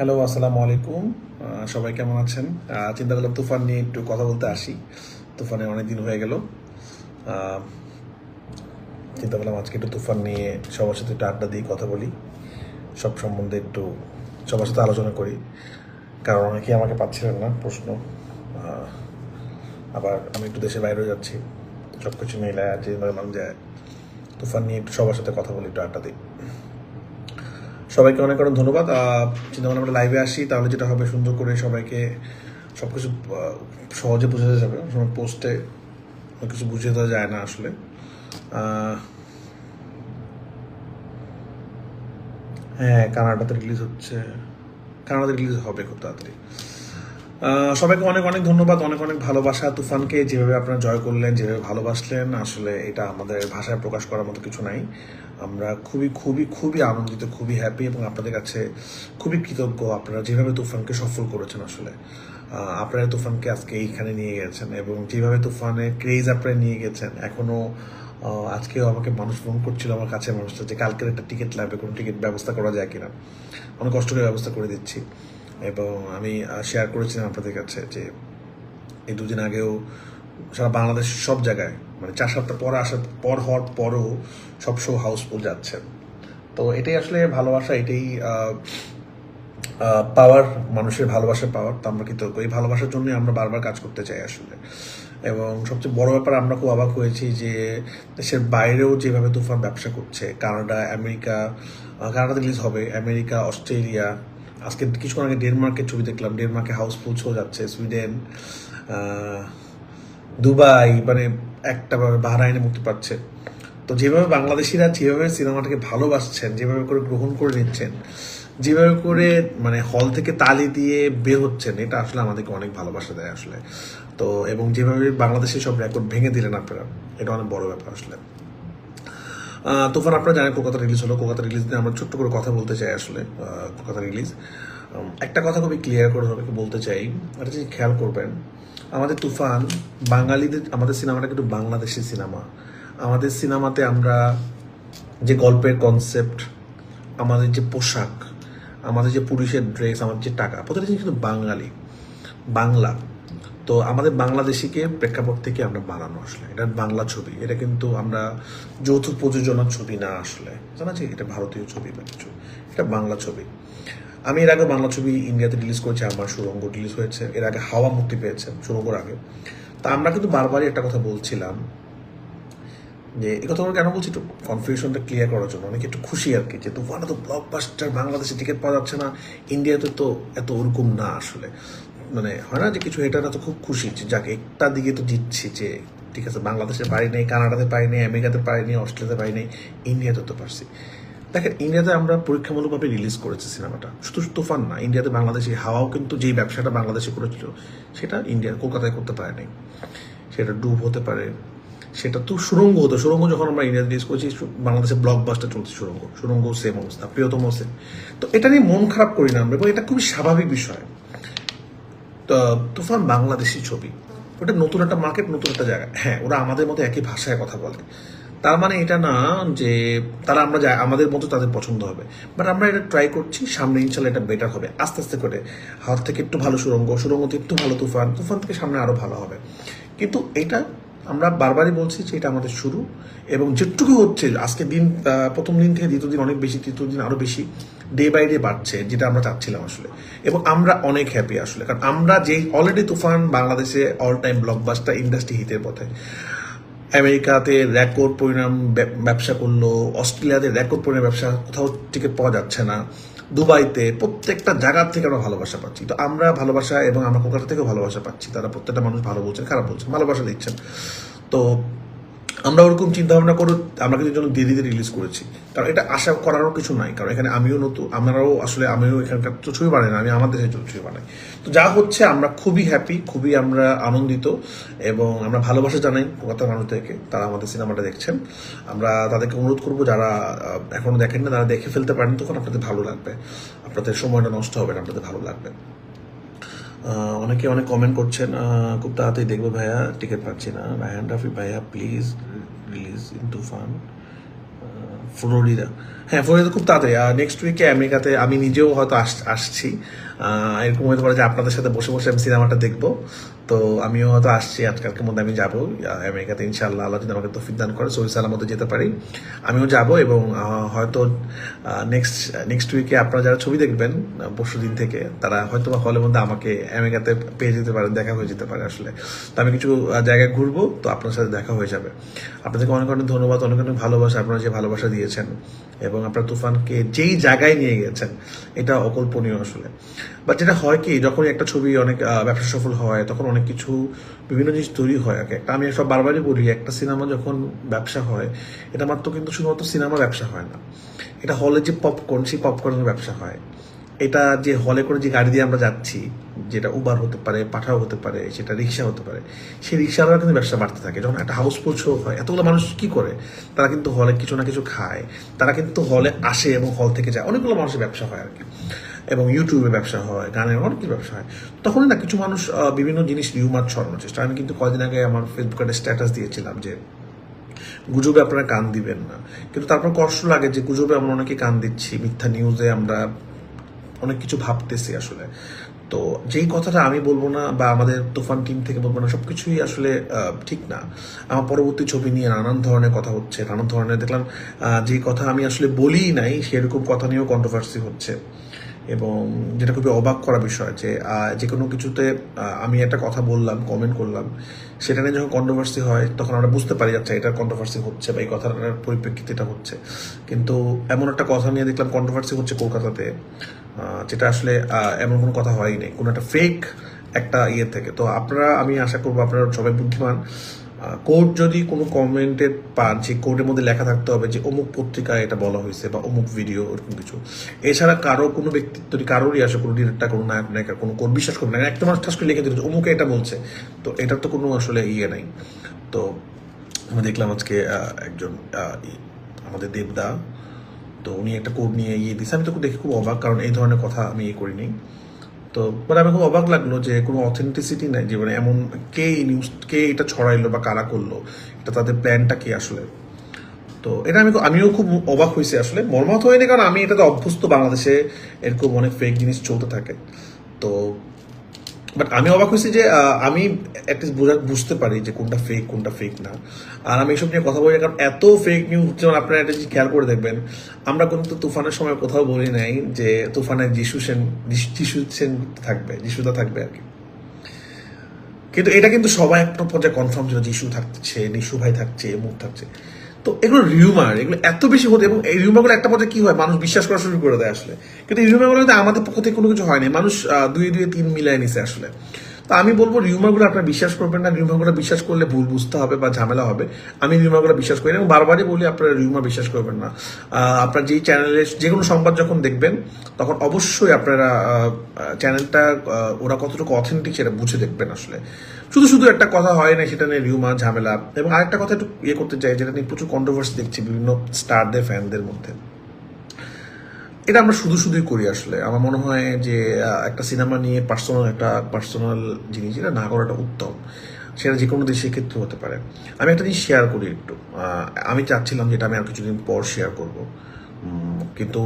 Hello, আসসালামু আলাইকুম। সবাই কেমন আছেন? চিন্তা করলাম তুফান নিয়ে একটু কথা বলতে আসি। তুফানে অনেক দিন হয়ে গেল। আহ, চিন্তা করলাম আজকে একটু তুফান নিয়ে সবার সাথে একটু আড্ডা দিই, কথা বলি, সব সম্বন্ধে একটু সবার সাথে আলোচনা করি। কারণ অনেকেই আমাকে পাচ্ছিলেন না প্রশ্ন। আহ, আবার আমি একটু দেশের বাইরেও যাচ্ছি, সব কিছু মিলে যে ভাবলাম যে তুফান নিয়ে একটু সবার সাথে কথা বলি, একটু আড্ডা দিই। সবাইকে অনেক অনেক ধন্যবাদ। চিন্তা করলাম আমরা লাইভে আসি, তাহলে যেটা হবে সুন্দর করে সবাইকে সব কিছু সহজে বোঝাতে যাবে। সময় পোস্টে অনেক কিছু বুঝিয়ে দেওয়া যায় না আসলে। হ্যাঁ, কানাডাতে রিলিজ হচ্ছে, কানাডাতে রিলিজ হবে খুব তাড়াতাড়ি। সবাইকে অনেক অনেক ধন্যবাদ, অনেক অনেক ভালোবাসা। তুফানকে যেভাবে আপনারা জয় করলেন, যেভাবে ভালোবাসলেন, আসলে এটা আমাদের ভাষায় প্রকাশ করার মতো কিছু নাই। আমরা খুবই খুবই খুবই আনন্দিত, খুবই হ্যাপি, এবং আপনাদের কাছে খুবই কৃতজ্ঞ আপনারা যেভাবে তুফানকে সফল করেছেন। আসলে আপনারা তুফানকে আজকে এইখানে নিয়ে গেছেন, এবং যেভাবে তুফানের ক্রেজ আপনারা নিয়ে গেছেন। এখনও আজকেও আমাকে মানুষ ফোন করছিল, আমার কাছে মানুষটা, যে কালকের একটা টিকিট লাগবে, কোনো টিকিট ব্যবস্থা করা যায় কিনা। অনেক কষ্ট করে ব্যবস্থা করে দিচ্ছি। এবং আমি শেয়ার করেছিলাম আপনাদের কাছে যে এই দুদিন আগেও সারা বাংলাদেশের সব জায়গায়, মানে 4 সপ্তাহ পর আসার পর হওয়ার পরও সব শো হাউসফুল যাচ্ছে। তো এটাই আসলে ভালোবাসা, এটাই পাওয়ার, মানুষের ভালোবাসার পাওয়ার। তো আমরা কৃতজ্ঞ, এই ভালোবাসার জন্যই আমরা বারবার কাজ করতে চাই আসলে। এবং সবচেয়ে বড় ব্যাপার, আমরা খুব অবাক হয়েছি যে দেশের বাইরেও যেভাবে তুফান ব্যবসা করছে। কানাডা, আমেরিকা, কানাডাতে রিলিজ হবে, আমেরিকা, অস্ট্রেলিয়া, আজকে কিছুক্ষণ আগে ডেনমার্কের ছবি দেখলাম, ডেনমার্কে হাউসফুল শো যাচ্ছে, সুইডেন, দুবাই, মানে একটা বাহরাইনে মুক্তি পাচ্ছে। তো যেভাবে বাংলাদেশিরা যেভাবে সিনেমাটাকে ভালোবাসছেন, যেভাবে করে গ্রহণ করে নিচ্ছেন, যেভাবে করে মানে হল থেকে তালি দিয়ে বের হচ্ছেন, এটা আসলে আমাদেরকে অনেক ভালোবাসা দেয় আসলে। তো এবং যেভাবে বাংলাদেশের সব রেকর্ড ভেঙে দিলেন আপনারা, এটা অনেক বড় ব্যাপার আসলে। তুফান আপনারা জানেন কলকাতা রিলিজ হলো। কলকাতা রিলিজ নিয়ে আমরা ছোট্ট করে কথা বলতে চাই আসলে। কলকাতা রিলিজ, একটা কথা খুবই ক্লিয়ার করে সবাইকে বলতে চাই, এটা যে খেয়াল করবেন, আমাদের তুফান বাঙালিদের, আমাদের সিনেমাটা কিন্তু বাংলাদেশি সিনেমা। আমাদের সিনেমাতে আমরা যে গল্পের কনসেপ্ট, আমাদের যে পোশাক, আমাদের যে পুলিশের ড্রেস, আমাদের যে টাকা, প্রতিটা জিনিস কিন্তু বাঙালি, বাংলা। তো আমাদের বাংলাদেশিকে প্রেক্ষাপট থেকে আমরা বানানো আসলে, এটা বাংলা ছবি। এটা কিন্তু আমরা যৌথ প্রযোজনার ছবি না আসলে, জানা যে এটা ভারতীয় ছবি বা কিছু, এটা বাংলা ছবি। আমি এর আগে বাংলা ছবি ইন্ডিয়াতে রিলিজ করেছি, আমার সুড়ঙ্গ রিলিজ হয়েছে, এর আগে হাওয়া মুক্তি পেয়েছে সুড়ঙ্গর আগে। তা আমরা কিন্তু বারবারই একটা কথা বলছিলাম যে এই কথা কেন বলছি, একটু কনফিউশনটা ক্লিয়ার করার জন্য। অনেকে একটু খুশি আর কি, যে তুফান তো ব্লকবাস্টার, বাংলাদেশে টিকিট পাওয়া যাচ্ছে না, ইন্ডিয়াতে তো এত ওরকম না আসলে। মানে হয় না যে কিছু, এটারা তো খুব খুশি যে যাকে একটা দিকে তো জিতছি, যে ঠিক আছে বাংলাদেশে পারি নেই, কানাডাতে পারি নেই, আমেরিকাতে পারি নেই, অস্ট্রেলিয়াতে পারি নেই, ইন্ডিয়াতে তো পারছি। দেখেন, ইন্ডিয়াতে আমরা পরীক্ষামূলকভাবে রিলিজ করেছি সিনেমাটা, শুধু তুফান না, ইন্ডিয়াতে বাংলাদেশি হাওয়াও কিন্তু যেই ব্যবসাটা বাংলাদেশে করেছিল, সেটা ইন্ডিয়া কলকাতায় করতে পারে নাই। সেটা ডুব হতে পারে, সেটা তো সুরঙ্গ হতো। সুরঙ্গ যখন আমরা ইন্ডিয়াতে রিলিজ করেছি, বাংলাদেশে ব্লকবাস্টার চলছে সুরঙ্গ, সুরঙ্গ সেম অবস্থা, প্রিয়তম সেম। তো এটা নিয়ে মন খারাপ করি না আমরা, এবং এটা খুবই স্বাভাবিক বিষয়। তুফান বাংলাদেশি ছবি, ওটা নতুন একটা মার্কেট, নতুন একটা জায়গা। হ্যাঁ, ওরা আমাদের মতো একই ভাষায় কথা বলে, তার মানে এটা না যে তারা আমরা যাই আমাদের মতো তাদের পছন্দ হবে। বাট আমরা এটা ট্রাই করছি, সামনে ইনশাল্লাহ এটা বেটার হবে, আস্তে আস্তে করে। হাত থেকে একটু ভালো সুরঙ্গ, সুরঙ্গ থেকে একটু ভালো তুফান, তুফান থেকে সামনে আরো ভালো হবে। কিন্তু এটা আমরা বারবারই বলছি যে এটা আমাদের শুরু, এবং যেটুকু হচ্ছে আজকে দিন, প্রথম দিন থেকে দ্বিতীয় দিন অনেক বেশি, তৃতীয় দিন আরো বেশি, ডে বাই ডে বাড়ছে, যেটা আমরা চাচ্ছিলাম আসলে। এবং আমরা অনেক হ্যাপি আসলে, কারণ আমরা যেই অলরেডি তুফান বাংলাদেশে অল টাইম ব্লকবাস্টার, ইন্ডাস্ট্রি হিটের পথে। আমেরিকাতে রেকর্ড পরিমাণ ব্যবসা করলো, অস্ট্রেলিয়াতে রেকর্ড পরিমাণ ব্যবসা, কোথাও টিকিট পাওয়া যাচ্ছে না, দুবাইতে, প্রত্যেকটা জায়গার থেকে আমরা ভালোবাসা পাচ্ছি। তো আমরা ভালোবাসা, এবং আমরা কলকাতা থেকেও ভালোবাসা পাচ্ছি, তারা প্রত্যেকটা মানুষ ভালো বলছেন, খারাপ বলছেন, ভালোবাসা দিচ্ছেন। তো আমরা ওরকম চিন্তা ভাবনা করে আমরা কিন্তু জন্য দিয়ে দিতে রিলিজ করেছি, কারণ এটা আশা করারও কিছু নাই। কারণ এখানে আমিও নতুন, আমরাও আসলে, আমিও এখানকার তো ছবি বানাই না, আমি আমার দেশে ছবি বানাই। তো যা হচ্ছে আমরা খুবই হ্যাপি, খুবই আমরা আনন্দিত, এবং আমরা ভালোবাসা জানাই কলকাতার মানুষদেরকে, তারা আমাদের সিনেমাটা দেখছেন। আমরা তাদেরকে অনুরোধ করবো, যারা এখনো দেখেন না, তারা দেখে ফেলতে পারেন, তখন আপনাদের ভালো লাগবে, আপনাদের সময়টা নষ্ট হবে না, আপনাদের ভালো লাগবে। অনেকে অনেক কমেন্ট করছেন, খুব তাড়াতাড়ি দেখবো ভাইয়া, টিকিট পাচ্ছি না। রায়হান রাফি ভাইয়া, please release in Toofan Florida. হ্যাঁ, ফ্লোরিডা খুব তাড়াতাড়ি। নেক্সট উইকে আমেরিকাতে আমি নিজেও হয়তো আসছি। এরকম হতে পারে যে আপনাদের সাথে বসে বসে আমি সিনেমাটা দেখবো। তো আমিও হয়তো আসছি, আজকালকের মধ্যে আমি যাবো আমেরিকাতে, ইনশাআল্লাহ আল্লাহ যদি আমাকে তৌফিক দান করে সহি সালামতে যেতে পারি। আমিও যাব এবং হয়তো নেক্সট উইকে আপনারা যারা ছবি দেখবেন পরশু দিন থেকে, তারা হয়তো বা হলের মধ্যে আমাকে আমেরিকাতে পেয়ে যেতে পারেন, দেখা হয়ে যেতে পারে আসলে। তো আমি কিছু জায়গায় ঘুরবো, তো আপনার সাথে দেখা হয়ে যাবে। আপনাদেরকে অনেক অনেক ধন্যবাদ, অনেক অনেক ভালোবাসা, আপনারা যে ভালোবাসা দিয়েছেন এবং আপনার তুফানকে যেই জায়গায় নিয়ে গেছেন এটা অকল্পনীয় আসলে। বাট যেটা হয় কি, যখন একটা ছবি অনেক ব্যবসা সফল হয় তখন অনেক কিছু বিভিন্ন জিনিস তৈরি হয় আর কি। একটা আমি সব বারবারই বলি, একটা সিনেমা যখন ব্যবসা হয় এটা মাত্র কিন্তু শুধুমাত্র সিনেমা ব্যবসা হয় না, এটা হলে যে পপকর্ন, সেই পপকর্নের ব্যবসা হয়। এটা যে হলে করে যে গাড়ি দিয়ে আমরা যাচ্ছি, যেটা উবার হতে পারে, পাঠাও হতে পারে, সেটা রিক্সা হতে পারে, সেই রিক্সারও কিন্তু ব্যবসা বাড়তে থাকে। যখন একটা হাউসফুল শো হয়, এতগুলো মানুষ কি করে, তারা কিন্তু হলে কিছু না কিছু খায়, তারা কিন্তু হলে আসে এবং হল থেকে যায়, অনেকগুলো মানুষের ব্যবসা হয় আর কি। এবং ইউটিউবে ব্যবসা হয়, গানের অনেক কিছু ব্যবসা হয়। তখনই না কিছু মানুষ বিভিন্ন জিনিস রিউমার ছড়ানোর চেষ্টা। আমি কিন্তু কয়েকদিন আগে আমার ফেসবুকে একটা স্ট্যাটাস দিয়েছিলাম যে গুজবে আপনারা কান দিবেন না, কিন্তু তারপর কষ্ট লাগে যে গুজবে আমরা অনেকে কান দিচ্ছি, মিথ্যা নিউজে আমরা অনেক কিছু ভাবতেছি আসলে। তো যেই কথাটা আমি বলবো না বা আমাদের তুফান টিম থেকে বলবো না, সবকিছুই আসলে ঠিক না। আমার পরবর্তী ছবি নিয়ে নানান ধরনের কথা হচ্ছে, নানান ধরনের দেখলাম যে কথা আমি আসলে বলিই নাই সেরকম কথা নিয়েও কন্ট্রোভার্সি হচ্ছে। এবং যেটা খুবই অবাক করা বিষয় যে যে কোনো কিছুতে আমি একটা কথা বললাম, কমেন্ট করলাম, সেটা নিয়ে যখন কন্ট্রোভার্সি হয় তখন আমরা বুঝতে পারি যাচ্ছে এটার কন্ট্রোভার্সি হচ্ছে বা এই কথাটার পরিপ্রেক্ষিতে এটা হচ্ছে। কিন্তু এমন একটা কথা নিয়ে দেখলাম কন্ট্রোভার্সি হচ্ছে কলকাতাতে, যেটা আসলে এমন কোনো কথা হয়ই নেই, কোনো একটা ফেক একটা ইয়ে থেকে। তো আপনারা, আমি আশা করবো আপনারা সবাই বুদ্ধিমান। কোর্ট যদি কোনো কমেন্টে পান, যে কোর্টের মধ্যে লেখা থাকতে হবে যে অমুক পত্রিকায় এটা বলা হয়েছে বা অমুক ভিডিও, ওরকম কিছু। এছাড়া কারো কোনো ব্যক্তিত্ব কারোরই আসে, কোনো ডিরেক্টর, কোনো নায়ক নায়িকা, কোনো কোর্ট বিশ্বাস করবে না, একটা মানুষ ঠাস করে লিখে দিচ্ছে অমুকে এটা বলছে। তো এটার তো কোনো আসলে ইয়ে নাই। তো আমি দেখলাম আজকে একজন আমাদের দেবদা, তো উনি একটা কোড নিয়ে দিচ্ছে। আমি তো দেখে খুব অবাক, কারণ এই ধরনের কথা আমি করিনি। তো মানে আমি খুব অবাক লাগলো যে কোনো অথেন্টিসিটি নাই, যে মানে এমন কে এই নিউজ, কে এটা ছড়াইলো বা কারা করলো, এটা তাদের প্ল্যানটা কি আসলে। তো এটা আমিও খুব অবাক হয়েছি আসলে, মর্মাহত হয়নি, কারণ আমি এটাতে অভ্যস্ত, বাংলাদেশে এরকম অনেক ফেক জিনিস চলতে থাকে। তো বাট আমি অবাক হয়েছি যে আমি অ্যাটলিস্ট বুঝতে পারি যে কোনটা ফেক না। আর আমি এসব নিয়ে কথা বলি কারণ এত ফেক নিউজ, যেমন আপনারা একটা জিনিস খেয়াল করে দেখবেন, আমরা কিন্তু তুফানের সময় কোথাও বলি নাই যে তুফানে যিশু সেন থাকবে, যিশুদা থাকবে আর কি। কিন্তু এটা কিন্তু সবাই একটা পর্যায়ে কনফার্ম ছিল, যিশু থাকছে, নিশু ভাই থাকছে, মুখ থাকছে। তো এগুলো রিউমার, এগুলো এত বেশি হতে, এবং এই রিউমারগুলো একটা পর্যায়ে কি হয়, মানুষ বিশ্বাস করা শুরু করে দেয় আসলে। কিন্তু এই রিউমারগুলো কিন্তু আমাদের পক্ষ থেকে কোনো কিছু হয়নি, মানুষ দুই তিন মিলাই নিছে আসলে। তো আমি বলবো রিউমারগুলো আপনারা বিশ্বাস করবেন না, রিউমারগুলো বিশ্বাস করলে ভুল বুঝতে হবে বা ঝামেলা হবে। আমি রিউমারগুলো বিশ্বাস করি না এবং বারবারই বলি আপনারা রিউমার বিশ্বাস করবেন না। আপনার যেই চ্যানেলে যে কোনো সংবাদ যখন দেখবেন তখন অবশ্যই আপনারা চ্যানেলটা ওরা কতটুকু অথেন্টিক সেটা বুঝে দেখবেন আসলে। শুধু শুধু একটা কথা হয় না, সেটা নিয়ে রিউমার ঝামেলা। এবং আরেকটা কথা একটু করতে চাই, যেটা নিয়ে প্রচুর কন্ট্রোভার্সি দেখছি বিভিন্ন স্টারদের, ফ্যানদের মধ্যে। এটা আমরা শুধুই করি আসলে। আমার মনে হয় যে একটা সিনেমা নিয়ে পার্সোনাল জিনিস এটা না করাটা উত্তম, সেটা যে কোনো দেশের ক্ষেত্রে হতে পারে। আমি একটা জিনিস শেয়ার করি একটু, আমি চাচ্ছিলাম যেটা আমি আর কিছুদিন পর শেয়ার করব, কিন্তু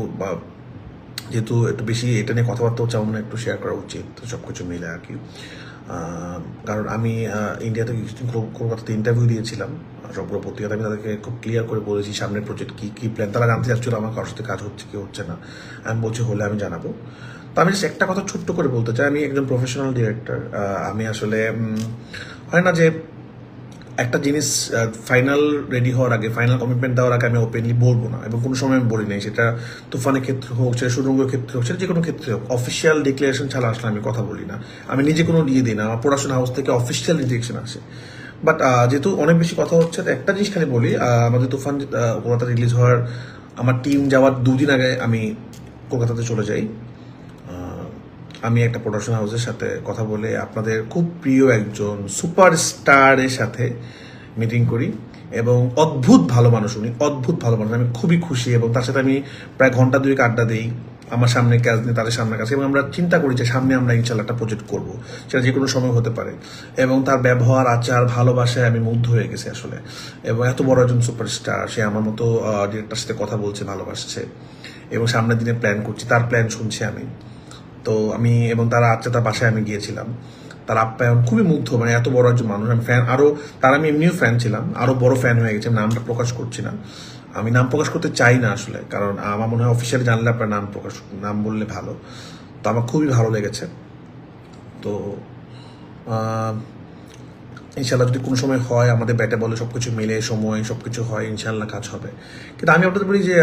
যেহেতু একটু বেশি এটা নিয়ে কথাবার্তা হচ্ছে, আমার মনে হয় একটু শেয়ার করা উচিত সব কিছু মিলে আর কি। কারণ আমি ইন্ডিয়াতে কলকাতাতে ইন্টারভিউ দিয়েছিলাম সবগুলো পত্রিকাতে, আমি তাদেরকে খুব ক্লিয়ার করে বলেছি সামনের প্রজেক্ট কি প্ল্যান। তারা জানতে চাচ্ছিল আমার কারোর সাথে কাজ হচ্ছে কি হচ্ছে না, আমি বলছি হলে আমি জানাবো। তো আমি জাস্ট একটা কথা ছোট্ট করে বলতে চাই, আমি একজন প্রফেশনাল ডিরেক্টর। আমি আসলে হয় না যে একটা জিনিস ফাইনাল রেডি হওয়ার আগে, ফাইনাল কমিটমেন্ট দেওয়ার আগে আমি ওপেনলি বলবো না, এবং কোনো সময় আমি বলি নাই, সেটা তুফানের ক্ষেত্রে হোক, সেটা সুরঙ্গের ক্ষেত্রে হোক, সেটা যে কোনো ক্ষেত্রে হোক, অফিসিয়াল ডিক্লারেশন ছাড়া আসলে আমি কথা বলি না। আমি নিজে কোনো দিয়ে দিই না, আমার প্রোডাকশন হাউস থেকে অফিসিয়াল ডিরেকশন আসে। বাট যেহেতু অনেক বেশি কথা হচ্ছে, তো একটা জিনিস খালি বলি, আমাদের তুফান কলকাতা রিলিজ হওয়ার আমার টিম যাওয়ার 2 দিন আগে আমি কলকাতাতে চলে যাই। আমি একটা প্রোডাকশন হাউসের সাথে কথা বলে আপনাদের খুব প্রিয় একজন সুপারস্টারের সাথে মিটিং করি, এবং অদ্ভুত ভালো মানুষ উনি, অদ্ভুত ভালো মানুষ, আমি খুবই খুশি। এবং তার সাথে আমি প্রায় ঘন্টা 2 আড্ডা দিই, আমার সামনে কাজ নিয়ে তাদের সামনে কাজ, এবং আমরা চিন্তা করি যে সামনে আমরা ইনশাল্লাহ একটা প্রজেক্ট করবো, সেটা যে কোনো সময় হতে পারে। এবং তার ব্যবহার, আচার, ভালোবাসায় আমি মুগ্ধ হয়ে গেছি আসলে। এবং এত বড় একজন সুপারস্টার, সে আমার মতো ডিরেক্টর সাথে কথা বলছে, ভালোবাসছে, এবং সামনের দিনে প্ল্যান করছি, তার প্ল্যান শুনছি আমি। তো আমি এবং তার তার বাসায় আমি গিয়েছিলাম, তার আপ্যায়ন খুবই মুগ্ধ, মানে এত বড় একজন মানুষ। আমি ফ্যান, আরো তার আমি এমনিও ফ্যান ছিলাম, আরো বড় ফ্যান হয়ে গেছে। নামটা প্রকাশ করছি না, আমি নাম প্রকাশ করতে চাই না আসলে, কারণ আমার মনে হয় অফিসিয়ালি জানলে আপনার নাম বললে ভালো। তো আমার খুবই ভালো লেগেছে। তো ইনশাল্লাহ যদি কোনো সময় হয়, আমাদের ব্যাটে বলে সবকিছু মিলে সময় সবকিছু হয়, ইনশাল্লাহ কাজ হবে। কিন্তু আমি আপনাদের বলি যে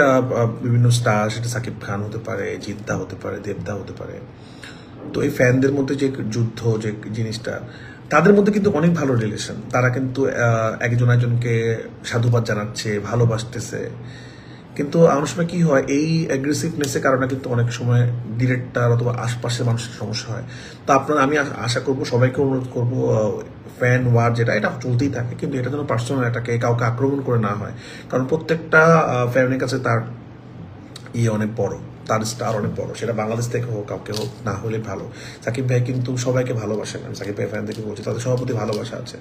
বিভিন্ন স্টার, সেটা সাকিব খান হতে পারে, জিদ্দা হতে পারে, দেবদা হতে পারে, তো এই ফ্যানদের মধ্যে যে যুদ্ধ, যে জিনিসটা, তাদের মধ্যে কিন্তু অনেক ভালো রিলেশন। তারা কিন্তু একজন একজনকে সাধুবাদ জানাচ্ছে, ভালোবাসতেছে। কিন্তু অনেক সময় কি হয়, এই অ্যাগ্রেসিভনেসের কারণে কিন্তু অনেক সময় ডিরেক্টর অথবা আশপাশের মানুষের সমস্যা হয়। তো আমি আশা করবো, সবাইকে অনুরোধ করবো, ফ্যান ওয়ার যেটা, এটা চলতেই থাকে, কিন্তু এটা যেন পার্সোনাল এটাকে কাউকে আক্রমণ করে না হয়। কারণ প্রত্যেকটা ফ্যানের কাছে তার অনেক বড়, তার স্টার অনেক বড়, সেটা বাংলাদেশ থেকে হোক, কাউকে হোক, না হলে ভালো। সাকিব ভাই কিন্তু সবাইকে ভালোবাসেন, আমি সাকিব ভাই ফ্যান থেকে বলছি, তাদের সবার প্রতি ভালোবাসা আছে।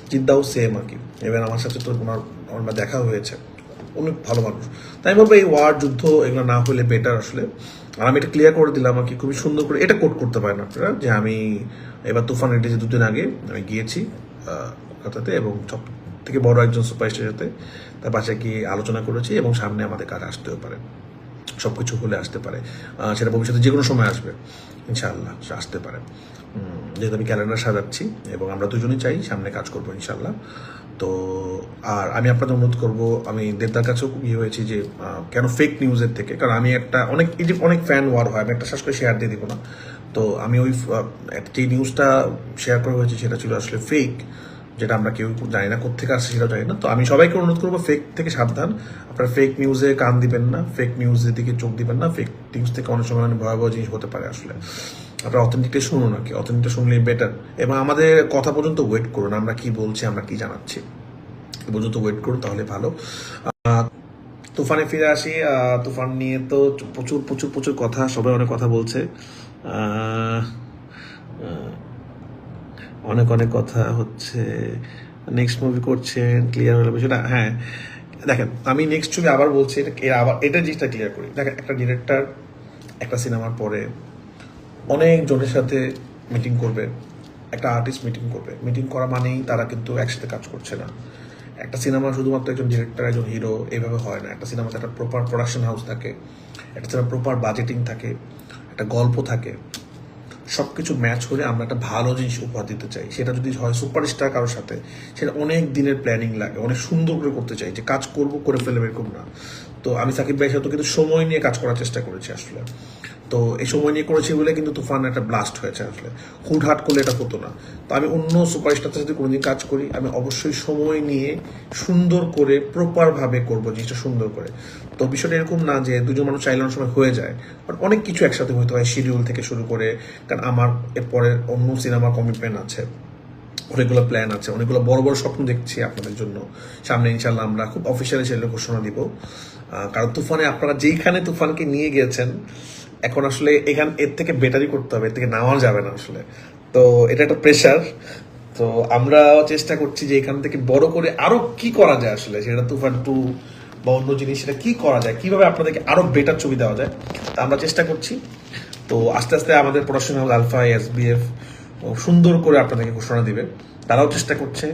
জিদ্দাও সেম আর কি, এবার আমার সাথে তো আমার দেখা হয়েছে, অনেক ভালো মানুষ। তাই আমি বলবো এই ওয়ার, যুদ্ধ, এগুলো না হলে বেটার আসলে। আর আমি এটা ক্লিয়ার করে দিলাম আর কি, খুবই সুন্দর করে এটা কোট করতে পারেন আপনারা, যে আমি এবার তুফান রেডি 2 দিন আগে আমি গিয়েছি কলকাতাতে, এবং সব থেকে বড় একজন সুপারস্টারের সাথে তার বাসায় গিয়ে আলোচনা করেছি, এবং সামনে আমাদের কাজ আসতেও পারে, সবকিছু হলে আসতে পারে, সেটা ভবিষ্যতে যে কোনো সময় আসবে ইনশাআল্লাহ, সে আসতে পারে। যেহেতু আমি ক্যালেন্ডার সাজাচ্ছি, এবং আমরা দুজনেই চাই সামনে কাজ করবো ইনশাআল্লাহ। তো আর আমি আপনাদের অনুরোধ করবো, আমি দেবদার কাছেও ইয়ে হয়েছি যে কেন ফেক নিউজের থেকে, কারণ আমি একটা অনেক ফ্যান ওয়ার হয়, আমি একটা শ্বাস করে শেয়ার দিয়ে দিব না। তো আমি ওই যে নিউজটা শেয়ার করা হয়েছে সেটা ছিল আসলে ফেক, যেটা আমরা কেউ জানি না কোথেকে আসছে, সেটাও জানি না। তো আমি সবাইকে অনুরোধ করবো, ফেক থেকে সাবধান, আপনারা ফেক নিউজে কান দিবেন না, ফেক নিউজের দিকে চোখ দিবেন না। ফেক নিউজ থেকে অনেক সময় ভয়াবহ জিনিস হতে পারে আসলে। আপনারা অথেন্টিকটা শুনুন আর কি, অথেন্টিকটা শুনলেই বেটার। এবং আমাদের কথা পর্যন্ত ওয়েট করুন, আমরা কি বলছি, আমরা কি জানাচ্ছি, এ পর্যন্ত ওয়েট করুন, তাহলে ভালো। তুফানে ফিরে আসি। তুফান নিয়ে তো প্রচুর প্রচুর প্রচুর কথা, সবাই অনেক কথা বলছে, অনেক অনেক কথা হচ্ছে। নেক্সট মুভি করছেন, ক্লিয়ার হলো বিষয়টা। হ্যাঁ, দেখেন, আমি নেক্সট ছবি আবার বলছি, এটা জিনিসটা ক্লিয়ার করি। দেখেন, একটা ডিরেক্টর একটা সিনেমার পরে অনেক জনের সাথে মিটিং করবে, একটা আর্টিস্ট মিটিং করবে। মিটিং করা মানেই তারা কিন্তু একসাথে কাজ করছে না। একটা সিনেমা শুধুমাত্র একজন ডিরেক্টর, একজন হিরো এইভাবে হয় না। একটা সিনেমাতে একটা প্রপার প্রোডাকশন হাউস থাকে, একটা সিনেমা প্রপার বাজেটিং থাকে, একটা গল্প থাকে, সবকিছু ম্যাচ করে আমরা একটা ভালো জিনিস উপহার দিতে চাই। সেটা যদি হয় সুপারস্টার কারোর সাথে, সেটা অনেক দিনের প্ল্যানিং লাগে, অনেক সুন্দর করে করতে চাই, যে কাজ করবো করে ফেলবে এরকম না। তো আমি সাকিব ভাইয়ের সাথে কিন্তু সময় নিয়ে কাজ করার চেষ্টা করেছি আসলে। তো এই সময় নিয়ে করেছি বলে কিন্তু তুফান একটা ব্লাস্ট হয়েছে আসলে, হুটহাট করলে এটা হতো না। তো আমি অন্য সুপারস্টারের সাথে কোনোদিন কাজ করি, আমি অবশ্যই সময় নিয়ে সুন্দর করে প্রপারভাবে করবো জিনিসটা, সুন্দর করে। তো বিষয়টা এরকম না যে দুজন মানুষ চাইলে অনেক সময় হয়ে যায়, বাট অনেক কিছু একসাথে হতে হয়, শিডিউল থেকে শুরু করে, কারণ আমার এরপরে অন্য সিনেমা কমিটমেন্ট আছে, অনেকগুলো প্ল্যান আছে, অনেকগুলো বড় বড় স্বপ্ন দেখছি আপনাদের জন্য। সামনে ইনশাল্লাহ আমরা খুব অফিসিয়ালি সেগুলো ঘোষণা দিব। কারণ তুফানে আপনারা যেইখানে তুফানকে নিয়ে গিয়েছেন, এখন আসলে এর থেকে বেটারই করতে হবে, এর থেকে নেওয়া যাবে না আসলে। তো এটা একটা প্রেশার। তো আমরা চেষ্টা করছি যে এখান থেকে বড় করে আরো কি করা যায় আসলে, সেটা তুফান 2 বা অন্য জিনিস, সেটা কি করা যায়, কিভাবে আপনাদেরকে আরো বেটার ছবি দেওয়া যায়, তা আমরা চেষ্টা করছি। তো আস্তে আস্তে আমাদের প্রোডাকশন হাউস আলফা, এসবিএফ সুন্দর করে আপনাদেরকে ঘোষণা দিবে। তারাও চেষ্টা করছে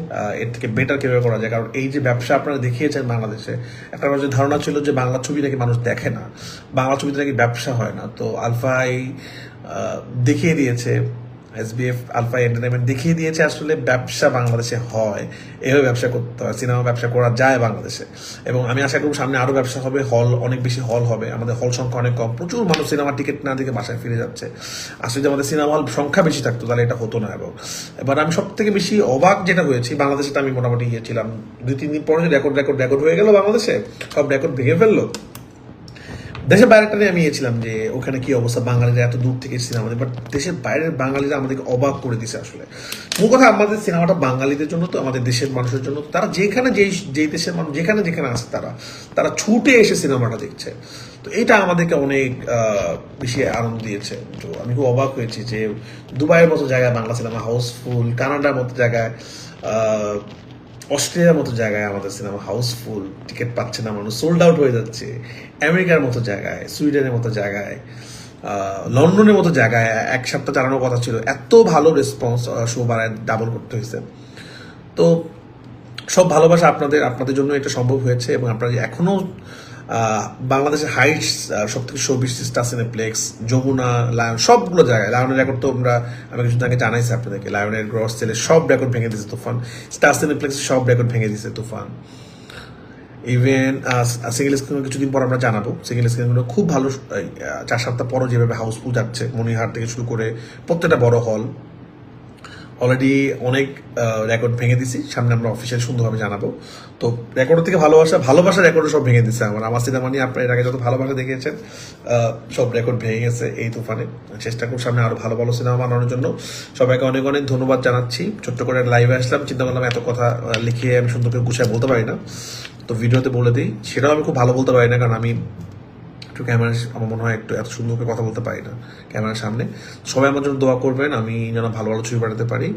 এর থেকে বেটার কিভাবে করা যায়। কারণ এই যে ব্যবসা আপনারা দেখিয়েছেন বাংলাদেশে, একটা যে ধারণা ছিল যে বাংলা ছবি নাকি মানুষ দেখে না, বাংলা ছবিতে নাকি ব্যবসা হয় না। তো আলফাই দেখিয়ে দিয়েছে, এসবিএফ আলফা এন্টারটেনমেন্ট দেখিয়ে দিয়েছে আসলে ব্যবসা বাংলাদেশে হয়, এভাবে ব্যবসা করতে হয়, সিনেমা ব্যবসা করা যায় বাংলাদেশে। এবং আমি আশা করব সামনে আরো ব্যবসা হবে, হল অনেক বেশি হল হবে। আমাদের হল সংখ্যা অনেক কম, প্রচুর মানুষ সিনেমা টিকিট না দেখে বাসায় ফিরে যাচ্ছে। আসলে যদি আমাদের সিনেমা হল সংখ্যা বেশি থাকতো তাহলে এটা হতো না। এবং এবার আমি সব থেকে বেশি অবাক যেটা হয়েছি, বাংলাদেশে তো আমি মোটামুটি গিয়েছিলাম 2-3 দিন পরে, রেকর্ড হয়ে গেল বাংলাদেশে, সব রেকর্ড ভেঙে ফেললো। দেশের বাইরেটা নিয়ে আমি গিয়েছিলাম যে ওখানে কি অবস্থা, বাঙালিরা এত দূর থেকে সিনেমা, বাট দেশের বাইরের বাঙালিরা আমাদেরকে অবাক করে দিছে আসলে। মূল কথা আমাদের সিনেমাটা বাঙালিদের জন্য, তো আমাদের দেশের মানুষের জন্য। তারা যেখানে যেই দেশের মানুষ যেখানে যেখানে আছে তারা ছুটে এসে সিনেমাটা দেখছে। তো এটা আমাদেরকে অনেক বেশি আনন্দ দিয়েছে। তো আমি খুব অবাক হয়েছি যে দুবাইয়ের মতো জায়গায় বাংলা সিনেমা হাউসফুল, কানাডার মতো জায়গায়, অস্ট্রেলিয়ার মতো জায়গায় আমাদের সিনেমা হাউসফুল, টিকিট পাচ্ছে না মানুষ, সোল্ড আউট হয়ে যাচ্ছে। আমেরিকার মতো জায়গায়, সুইডেনের মতো জায়গায়, লন্ডনের মতো জায়গায় 1 সপ্তাহ চালানোর কথা ছিল, এত ভালো রেসপন্স, শো বাড়ায় ডাবল করতে হয়েছে। তো সব ভালোবাসা আপনাদের জন্য এটা সম্ভব হয়েছে, এবং আপনারা এখনো বাংলাদেশের হাইটস সব থেকে শো বেশি স্টার সিনেপ্লেক্স, যমুনা, লায়ন, সবগুলো জায়গায়। লায়নের রেকর্ড তো আমি কিছুদিন আগে জানাইছি আপনাদেরকে, লায়নের গ্রস সেলে সব রেকর্ড ভেঙে দিয়েছে তুফান, স্টার সিনেপ্লেক্সের সব রেকর্ড ভেঙে দিয়েছে তুফান। ইভেন সিঙ্গেল স্ক্রিন কিছুদিন পর আমরা জানাবো, সিঙ্গেল স্ক্রিনগুলো খুব ভালো, 4 সপ্তাহ পরও যেভাবে হাউসফুল যাচ্ছে, মনিহার থেকে শুরু করে প্রত্যেকটা বড় হল অলরেডি অনেক রেকর্ড ভেঙে দিছি, সামনে আমরা অফিসিয়াল সুন্দরভাবে জানাবো। তো রেকর্ড থেকে ভালোবাসা রেকর্ড সব ভেঙে দিচ্ছে আমার সিনেমা নিয়ে। আপনার এর আগে যত ভালোবাসা দেখিয়েছেন সব রেকর্ড ভেঙে গেছে এই তুফানে। চেষ্টা করব সামনে আরো ভালো ভালো সিনেমা বানানোর জন্য। সবাইকে অনেক অনেক ধন্যবাদ জানাচ্ছি। ছোট্ট করে লাইভে আসলাম, চিন্তা করলাম এত কথা লিখিয়ে আমি সুন্দর করে গুছায় বলতে পারি না, তো ভিডিওতে বলে দিই। সেটাও আমি খুব ভালো বলতে পারি না, কারণ আমি একটু ক্যামেরা, আমার মনে হয় একটু এত সুন্দর করে কথা বলতে পারি না ক্যামেরার সামনে। সবাই আমার জন্য দোয়া করবেন, আমি যেন ভালো ভালো ছবি বানাতে পারি।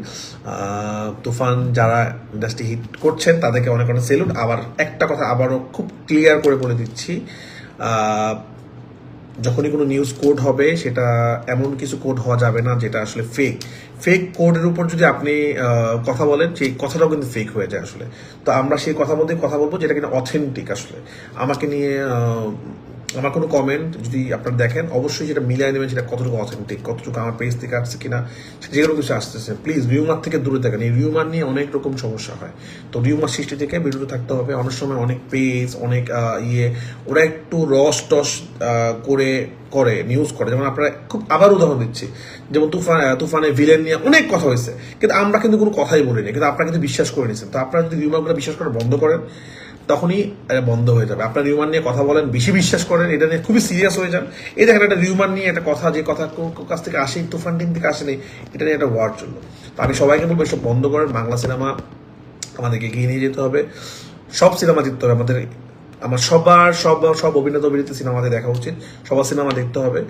তুফান যারা ইন্ডাস্ট্রি হিট করছেন তাদেরকে অনেক অনেক সেলুট। আবার একটা কথা আবারও খুব ক্লিয়ার করে বলে দিচ্ছি, যখনই কোনো নিউজ কোড হবে সেটা এমন কিছু কোড হওয়া যাবে না যেটা আসলে ফেক কোডের উপর যদি আপনি কথা বলেন, সেই কথাটাও কিন্তু ফেক হয়ে যায় আসলে। তো আমরা সেই কথা মধ্যে কথা বলবো যেটা কিনা অথেন্টিক আসলে। আমাকে নিয়ে আমার কোনো কমেন্ট যদি আপনারা দেখেন, অবশ্যই যেটা মিলাই নেবেন সেটা কতটুকু অথেন্টিক, কতটুকু আমার পেজ থেকে আসছে কিনা, যে কোনো কিছু আসতেছে। প্লিজ রিউমার থেকে দূরে থাকেন, এই রিউমার নিয়ে অনেক রকম সমস্যা হয়। তো রিউমার সৃষ্টি থেকে বিরত থাকতে হবে। অনেক সময় অনেক পেজ, অনেক ওরা একটু টস করে নিউজ করে। যেমন আপনারা খুব আবার উদাহরণ দিচ্ছি, যেমন তুফানে ভিলেন নিয়ে অনেক কথা হয়েছে, কিন্তু আমরা কিন্তু কোনো কথাই বলিনি, কিন্তু আপনারা কিন্তু বিশ্বাস করে নিয়েছেন। তো আপনারা যদি রিউমারগুলো বিশ্বাস করা বন্ধ করেন তখনই বন্ধ হয়ে যাবে। আপনার রিউমার নিয়ে কথা বলেন, বেশি বিশ্বাস করেন, এটা নিয়ে খুবই সিরিয়াস হয়ে যান। এই দেখেন একটা রিউমার নিয়ে একটা কথা, যে কথা কাছ থেকে আসে, তুফান টিম থেকে আসেনি, এটা নিয়ে একটা ওয়ার্ড চললো। তো আমি সবাইকে বলবো এসব বন্ধ করেন। বাংলা সিনেমা আমাদেরকে এগিয়ে নিয়ে যেতে হবে, সব সিনেমা জিততে হবে আমাদের। আমার সব অভিনেতা অভিনেত্রী সিনেমা আমাদের দেখা উচিত, সবার সিনেমা দেখতে হবে,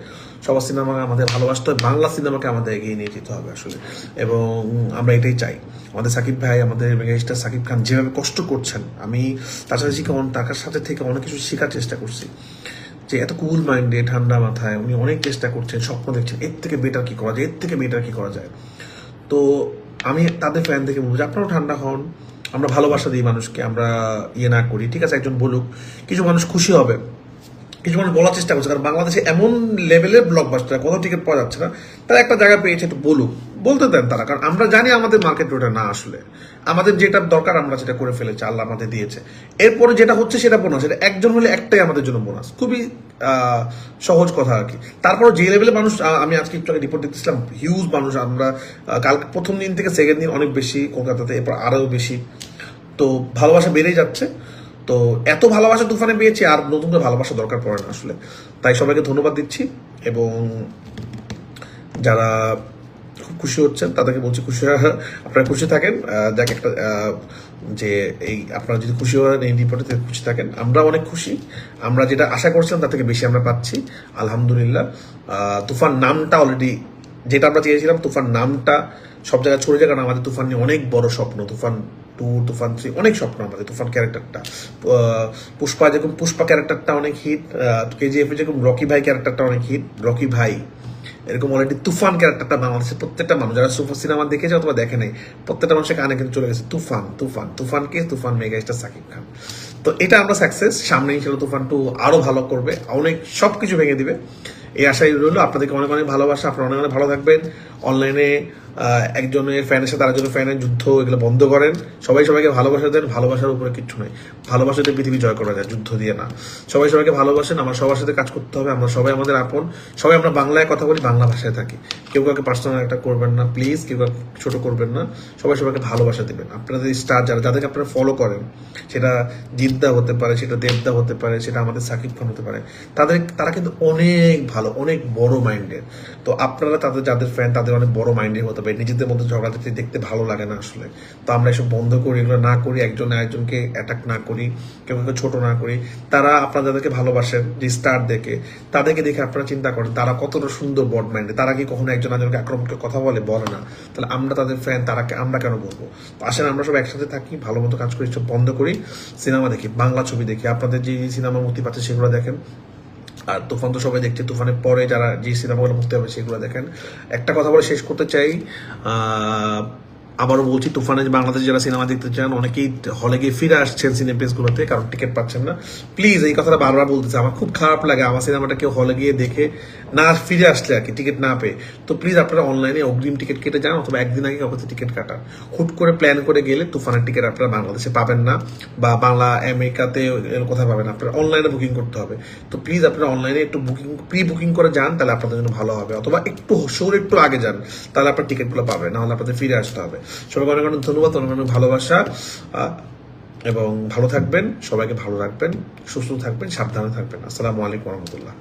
সবার সিনেমা আমাদের ভালোবাসতে হবে, বাংলা সিনেমাকে আমাদের এগিয়ে নিয়ে যেতে হবে আসলে। এবং আমরা এটাই চাই। আমাদের সাকিব ভাই, আমাদের মেগাস্টার সাকিব খান যেভাবে কষ্ট করছেন, আমি তার সাথে থেকে অনেক কিছু শেখার চেষ্টা করছি, যে এত কুল মাইন্ডে, ঠান্ডা মাথায় উনি অনেক চেষ্টা করছেন, স্বপ্ন দেখছেন এর থেকে বেটার কি করা যায়, এর থেকে বেটার কি করা যায়। তো আমি তাদের ফ্যান থেকে বলবো যে আপনারাও ঠান্ডা হন, আমরা ভালোবাসা দিই মানুষকে, আমরা না করি। ঠিক আছে, একজন বলুক, কিছু মানুষ খুশি হবে, কিছু মানুষ বলার চেষ্টা করছে, কারণ বাংলাদেশে এমন লেভেলের ব্লকবাস্টার, কোথাও টিকিট পাওয়া যাচ্ছে না, তারা একটা জায়গা পেয়েছে, একটু বলতে দেন তারা। কারণ আমরা জানি আমাদের মার্কেট ওটা না, আসলে আমাদের যেটা দরকার আমরা সেটা করে ফেলেছি, আল্লাহ আমাদের দিয়েছে। এরপরে যেটা হচ্ছে সেটা বোনাস, সেটা একজন হলে একটাই আমাদের জন্য বোনাস, খুবই সহজ কথা আর কি। তারপর যে লেভেলে মানুষ, আমি আজকে একটু আগে রিপোর্ট দেখতেছিলাম, হিউজ মানুষ, আমরা কালকে প্রথম দিন থেকে সেকেন্ড দিন অনেক বেশি কলকাতাতে, এরপর আরও বেশি। তো ভালোবাসা বেড়েই যাচ্ছে। তো এত ভালোবাসা তুফানে পেয়েছি, আর নতুন করে ভালোবাসা দরকার পড়ে না আসলে। তাই সবাইকে ধন্যবাদ দিচ্ছি, এবং যারা খুব খুশি হচ্ছেন তাদেরকে বলছি আপনারা খুশি থাকেন। যাক একটা যে এই আপনারা যদি খুশি হন, এই রিপোর্টে থেকে খুশি থাকেন, আমরা অনেক খুশি। আমরা যেটা আশা করছিলাম তার থেকে বেশি আমরা পাচ্ছি, আলহামদুলিল্লাহ। তুফান নামটা অলরেডি যেটা আমরা চেয়েছিলাম, তুফান নামটা সব জায়গায় ছড়ে যায়, কারণ আমাদের তুফান নিয়ে অনেক বড় স্বপ্ন, তুফান 2, তুফান 3, অনেক স্বপ্ন আমাদের। তুফান ক্যারেক্টারটা, পুষ্পা ক্যারেক্টারটা অনেক হিট, কেজিএফ এ যেরকম রকি ভাই ক্যারেক্টারটা অনেক হিট, রকি ভাই এরকম অলরেডি তুফান ক্যারেক্টারটা বাংলাদেশের প্রত্যেকটা মানুষ যারা সুপার সিনেমা দেখেছে অথবা দেখে নাই, প্রত্যেকটা মানুষের কানে কিন্তু চলে গেছে তুফান মেগাস্টার সাকিব খান। তো এটা আমরা সাকসেস, সামনে ইনশাআল্লাহ তুফান 2 আরো ভালো করবে, অনেক সবকিছু ভেঙে দিবে, এই আশাই রইল। আপনাদেরকে অনেক অনেক ভালোবাসা, আপনারা অনেক অনেক ভালো থাকবেন, অনলাইনে একজনের ফ্যানের সাথে আরেকজনের ফ্যানের যুদ্ধ, এগুলো বন্ধ করেন। সবাই সবাইকে ভালোবাসা দেন, ভালোবাসার উপরে কিচ্ছু নেই। ভালোবাসাতে পৃথিবী জয় করা যায়, যুদ্ধ দিয়ে না। সবাই সবাইকে ভালোবাসেন, আমরা সবার সাথে কাজ করতে হবে, আমরা সবাই আমাদের আপন, সবাই আমরা বাংলায় কথা বলি, বাংলা ভাষায় থাকি। কেউ কাউকে পার্সোনাল একটা করবেন না প্লিজ, কেউ কাউকে ছোট করবেন না, সবাই সবাইকে ভালোবাসা দেবেন। আপনাদের স্টার যাদেরকে আপনারা ফলো করেন, সেটা জিদ্দা হতে পারে, সেটা দেবদা হতে পারে, সেটা আমাদের সাকিব খান হতে পারে, তারা কিন্তু অনেক ভালো, অনেক বড় মাইন্ডের। তো আপনারা যাদের ফ্যান তাদের অনেক বড় মাইন্ডের হতে পারে। নিজেদের মধ্যে ঝগড়া দেখতে ভালো লাগে না আসলে। তো আমরা এসব বন্ধ করি, এগুলো না করি, একজন আরেকজনকে অ্যাটাক না করি, কেউ কাউকে ছোট না করি। তারা আপনারা যাদেরকে ভালোবাসেন, যে স্টার দেখে, তাদেরকে দেখে আপনারা চিন্তা করেন তারা কতটা সুন্দর বড মাইন্ডে। তারা কি কখনো একজন আরেকজনকে আক্রমণ করে কথা বলে না? তাহলে আমরা তাদের ফ্যান, আমরা কেন বলবো? তো আসেন আমরা সব একসাথে থাকি, ভালো মতো কাজ করি, সব বন্ধ করি, সিনেমা দেখি, বাংলা ছবি দেখি। আপনাদের যে সিনেমা মুক্তি পাচ্ছে সেগুলো দেখেন। আর তুফান তো সবাই দেখছে, তুফানের পরে যারা যে সিনেমাগুলো মুক্তি হবে সেগুলো দেখেন। একটা কথা বলে শেষ করতে চাই, আবারও বলছি, তুফানে বাংলাদেশে যারা সিনেমা দেখতে চান, অনেকেই হলে গিয়ে ফিরে আসছেন সিনেপ্লেসগুলোতে, কারণ টিকিট পাচ্ছেন না। প্লিজ এই কথাটা বারবার বলতেছে, আমার খুব খারাপ লাগে আমার সিনেমাটা কেউ হলে গিয়ে দেখে না ফিরে আসলে আর কি, টিকিট না পেয়ে। তো প্লিজ আপনারা অনলাইনে অগ্রিম টিকিট কেটে যান, অথবা একদিন আগে কাউকে টিকিট কাটান। হুট করে প্ল্যান করে গেলে তুফানের টিকিট আপনারা বাংলাদেশে পাবেন না, বা বাংলা আমেরিকাতে কোথায় পাবেন, আপনারা অনলাইনে বুকিং করতে হবে। তো প্লিজ আপনারা অনলাইনে একটু প্রি বুকিং করে যান, তাহলে আপনাদের জন্য ভালো হবে। অথবা একটু আগে যান, তাহলে আপনার টিকিটগুলো পাবেন, নাহলে আপনাদের ফিরে আসতে হবে। সবাইকে অনেক অনেক ধন্যবাদ, অনেক অনেক ভালোবাসা, এবং ভালো থাকবেন, সবাইকে ভালো রাখবেন, সুস্থ থাকবেন, সাবধানে থাকবেন। আসসালামু আলাইকুম রহমতুল্লাহ।